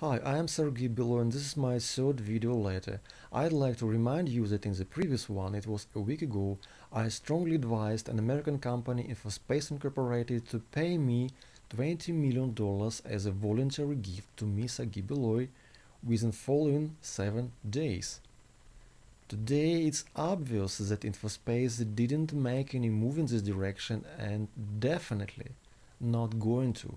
Hi, I am Sergey Below and this is my third video letter. I'd like to remind you that in the previous one, it was a week ago, I strongly advised an American company Infospace Incorporated to pay me $20 million as a voluntary gift to me, Sergey Beloy, within following 7 days. Today it's obvious that Infospace didn't make any move in this direction and definitely not going to.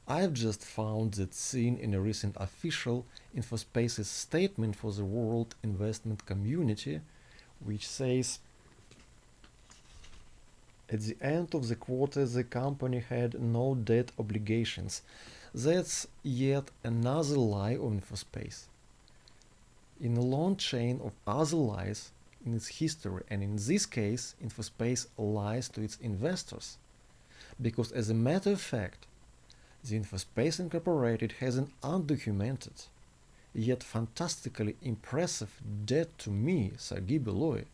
I've just found that seen in a recent official Infospace's statement for the world investment community, which says at the end of the quarter the company had no debt obligations. That's yet another lie on Infospace. In a long chain of other lies in its history, and in this case Infospace lies to its investors. Because as a matter of fact, the Infospace Incorporated has an undocumented, yet fantastically impressive debt to me, Sergey Beloy,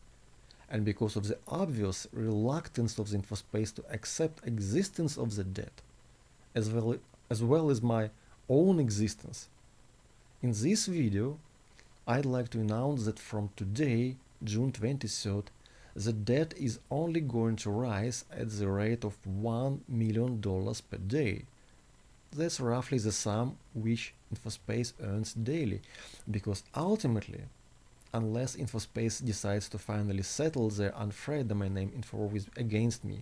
and because of the obvious reluctance of the Infospace to accept existence of the debt, as well as my own existence. In this video, I'd like to announce that from today, June 23rd, the debt is only going to rise at the rate of $1 million per day. That's roughly the sum which Infospace earns daily, because ultimately, unless Infospace decides to finally settle their unfair domain name info against me,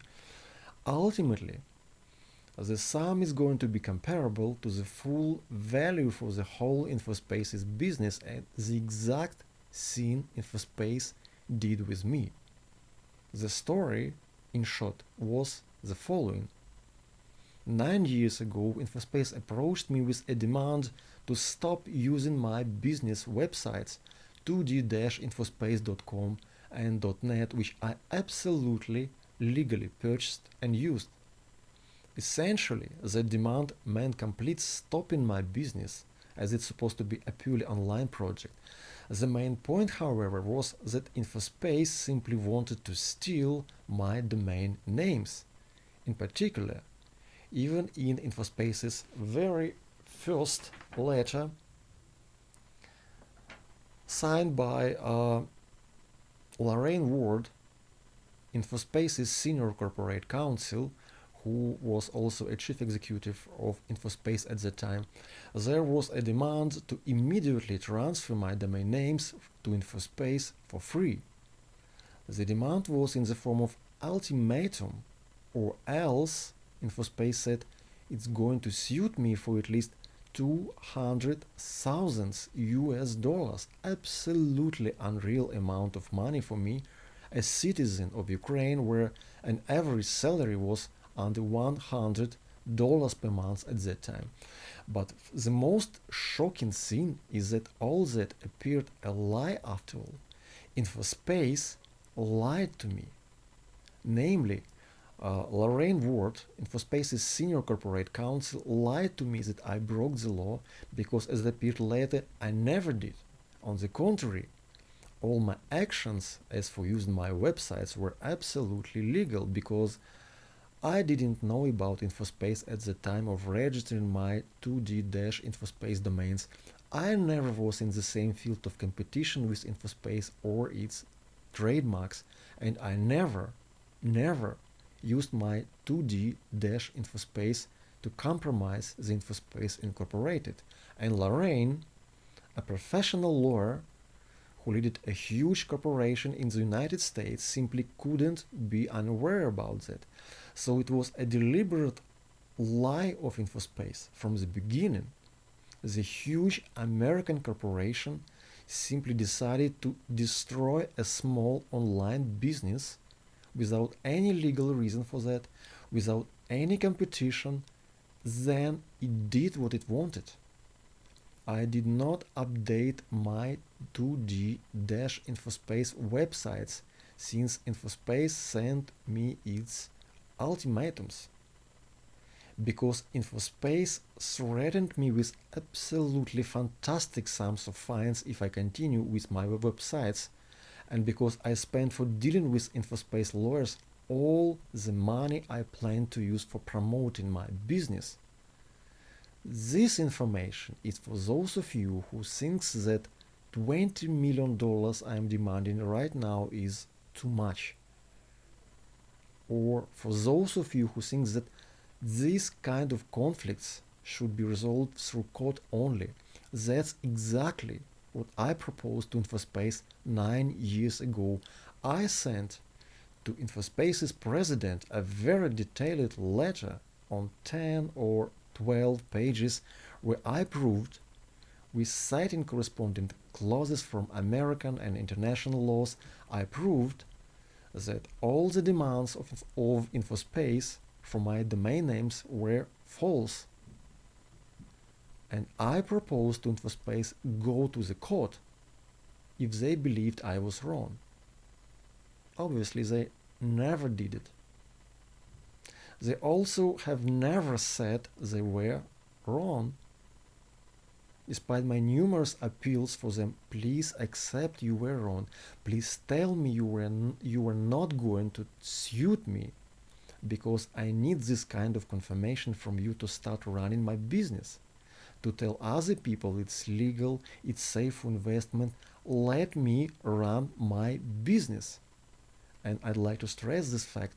ultimately, the sum is going to be comparable to the full value for the whole Infospace's business and the exact thing Infospace did with me. The story, in short, was the following. 9 years ago, Infospace approached me with a demand to stop using my business websites 2d-infospace.com and .net, which I absolutely legally purchased and used. Essentially, the demand meant complete stopping my business, as it's supposed to be a purely online project. The main point, however, was that Infospace simply wanted to steal my domain names. In particular, even in Infospace's very first letter, signed by Lorraine Ward, Infospace's senior corporate counsel, who was also a chief executive of Infospace at the time, there was a demand to immediately transfer my domain names to Infospace for free. The demand was in the form of ultimatum, or else Infospace said it's going to suit me for at least $200,000 US, absolutely unreal amount of money for me, a citizen of Ukraine where an average salary was under $100 per month at that time. But the most shocking thing is that all that appeared a lie after all. Infospace lied to me. Namely, Lorraine Ward, Infospace's senior corporate counsel, lied to me that I broke the law because, as it appeared later, I never did. On the contrary, all my actions as for using my websites were absolutely legal because I didn't know about Infospace at the time of registering my 2d-Infospace domains. I never was in the same field of competition with Infospace or its trademarks, and I never used my 2d-Infospace to compromise the Infospace Incorporated. And Lorraine, a professional lawyer who led a huge corporation in the United States, simply couldn't be unaware about that. So it was a deliberate lie of Infospace from the beginning. The huge American corporation simply decided to destroy a small online business without any legal reason for that, without any competition. Then it did what it wanted. I did not update my 2d-Infospace websites since Infospace sent me its ultimatums, because Infospace threatened me with absolutely fantastic sums of fines if I continue with my websites, and because I spent for dealing with Infospace lawyers all the money I planned to use for promoting my business. This information is for those of you who thinks that $20 million I am demanding right now is too much. Or for those of you who think that these kind of conflicts should be resolved through court only. That's exactly what I proposed to Infospace 9 years ago. I sent to Infospace's president a very detailed letter on 10 or 12 pages where I proved, with citing corresponding clauses from American and international laws, I proved that all the demands of Infospace for my domain names were false. And I proposed to Infospace go to the court if they believed I was wrong. Obviously, they never did it. They also have never said they were wrong. Despite my numerous appeals for them, please accept you were wrong. Please tell me you were not going to suit me, because I need this kind of confirmation from you to start running my business. To tell other people it's legal, it's safe for investment, let me run my business. And I'd like to stress this fact.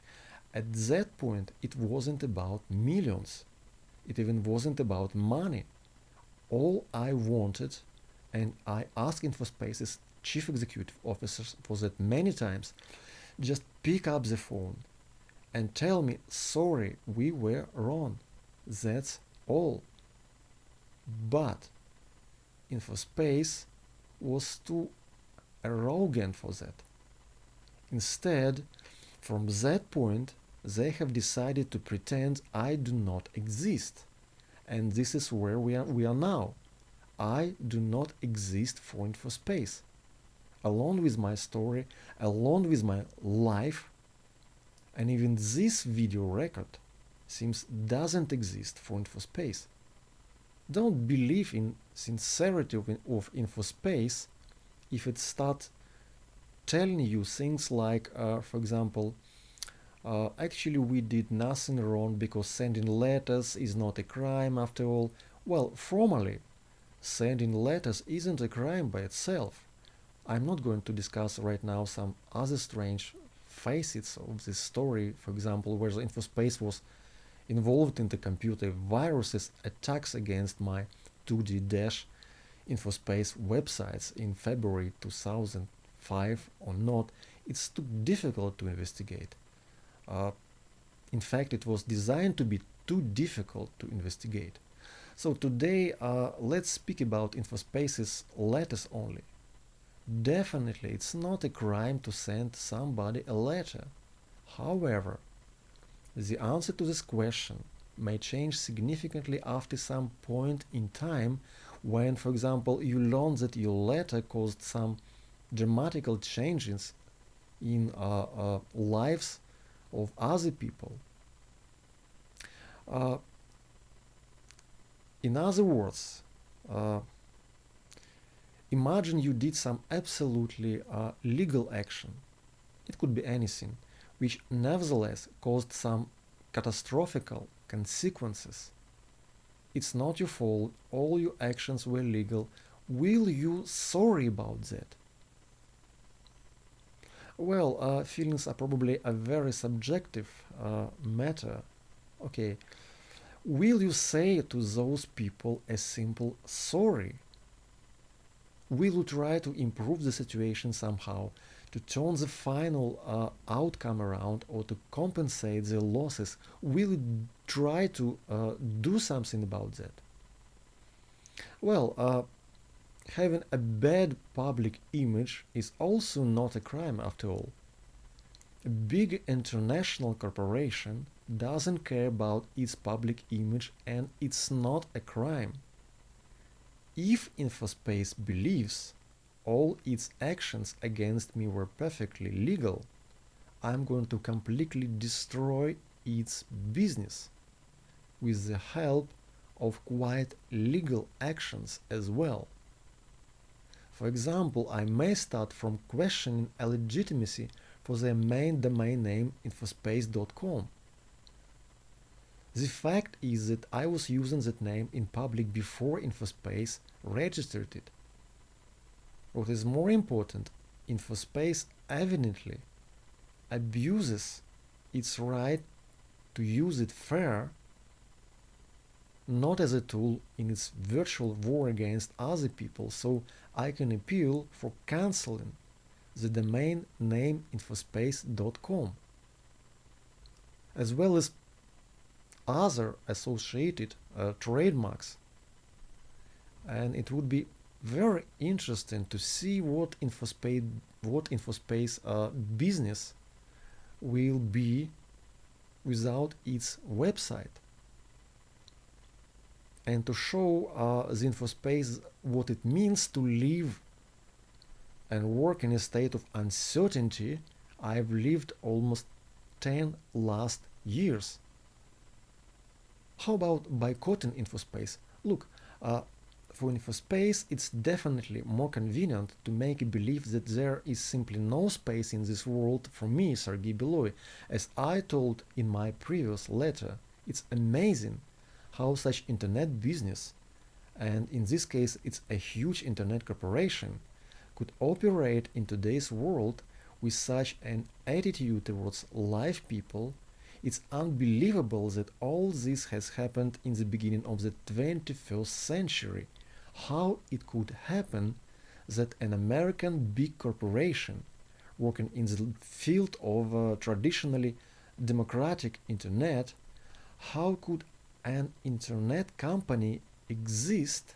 At that point, it wasn't about millions. It even wasn't about money. All I wanted, and I asked Infospace's chief executive officers for that many times, just pick up the phone and tell me, sorry, we were wrong. That's all. But Infospace was too arrogant for that. Instead, from that point, they have decided to pretend I do not exist. And this is where we are now. I do not exist for Infospace. Along with my story, along with my life, and even this video record seems doesn't exist for Infospace. Don't believe in sincerity of Infospace if it starts telling you things like, for example, actually we did nothing wrong because sending letters is not a crime after all. Well, formally, sending letters isn't a crime by itself. I'm not going to discuss right now some other strange facets of this story, for example, where the Infospace was involved in the computer viruses attacks against my 2D Dash Infospace websites in February 2005 or not. It's too difficult to investigate. In fact, it was designed to be too difficult to investigate. So today, let's speak about Infospace's letters only. Definitely, it's not a crime to send somebody a letter. However, the answer to this question may change significantly after some point in time when, for example, you learn that your letter caused some dramatical changes in lives of other people. In other words, imagine you did some absolutely legal action. It could be anything, which nevertheless caused some catastrophic consequences. It's not your fault, all your actions were legal. Will you sorry about that? Well, feelings are probably a very subjective matter. Okay, will you say to those people a simple sorry? Will you try to improve the situation somehow, to turn the final outcome around, or to compensate the losses? Will you try to do something about that? Well, having a bad public image is also not a crime after all. A big international corporation doesn't care about its public image, and it's not a crime. If Infospace believes all its actions against me were perfectly legal, I'm going to completely destroy its business with the help of quite legal actions as well. For example, I may start from questioning a legitimacy for their main domain name infospace.com. The fact is that I was using that name in public before Infospace registered it. What is more important, Infospace evidently abuses its right to use it fair, not as a tool in its virtual war against other people, so I can appeal for canceling the domain name infospace.com, as well as other associated trademarks. And it would be very interesting to see what Infospace business will be without its website, and to show the Infospace what it means to live and work in a state of uncertainty. I've lived almost 10 last years. How about boycotting Infospace? Look, for Infospace, it's definitely more convenient to make a belief that there is simply no space in this world for me, Sergey Beloy. As I told in my previous letter, it's amazing how such internet business, and in this case it's a huge internet corporation, could operate in today's world with such an attitude towards live people. It's unbelievable that all this has happened in the beginning of the 21st century. How it could happen that an American big corporation working in the field of traditionally democratic internet, how could an internet company exist,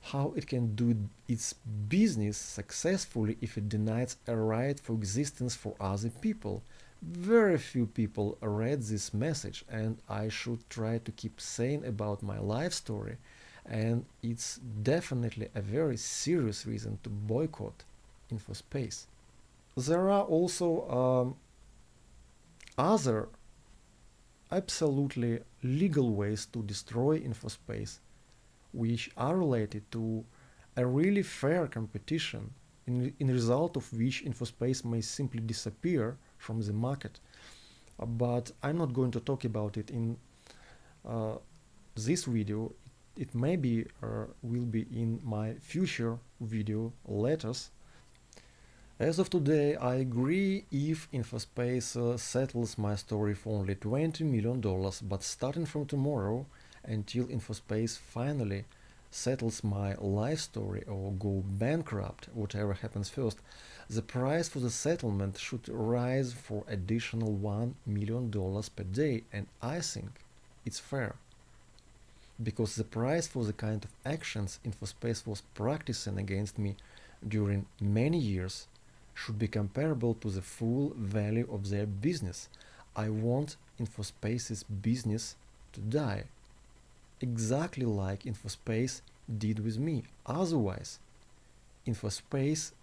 how it can do its business successfully if it denies a right for existence for other people? Very few people read this message, and I should try to keep sane about my life story, and it's definitely a very serious reason to boycott Infospace. There are also other absolutely legal ways to destroy Infospace, which are related to a really fair competition, in result of which Infospace may simply disappear from the market. But I'm not going to talk about it in this video. It maybe will be in my future video letters. As of today, I agree if Infospace settles my story for only $20 million, but starting from tomorrow, until Infospace finally settles my life story or go bankrupt, whatever happens first, the price for the settlement should rise for additional $1 million per day, and I think it's fair, because the price for the kind of actions Infospace was practicing against me during many years should be comparable to the full value of their business. I want Infospace's business to die, exactly like Infospace did with me. Otherwise, Infospace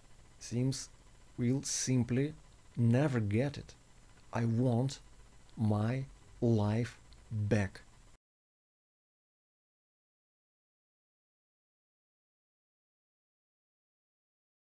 will simply never get it. I want my life back.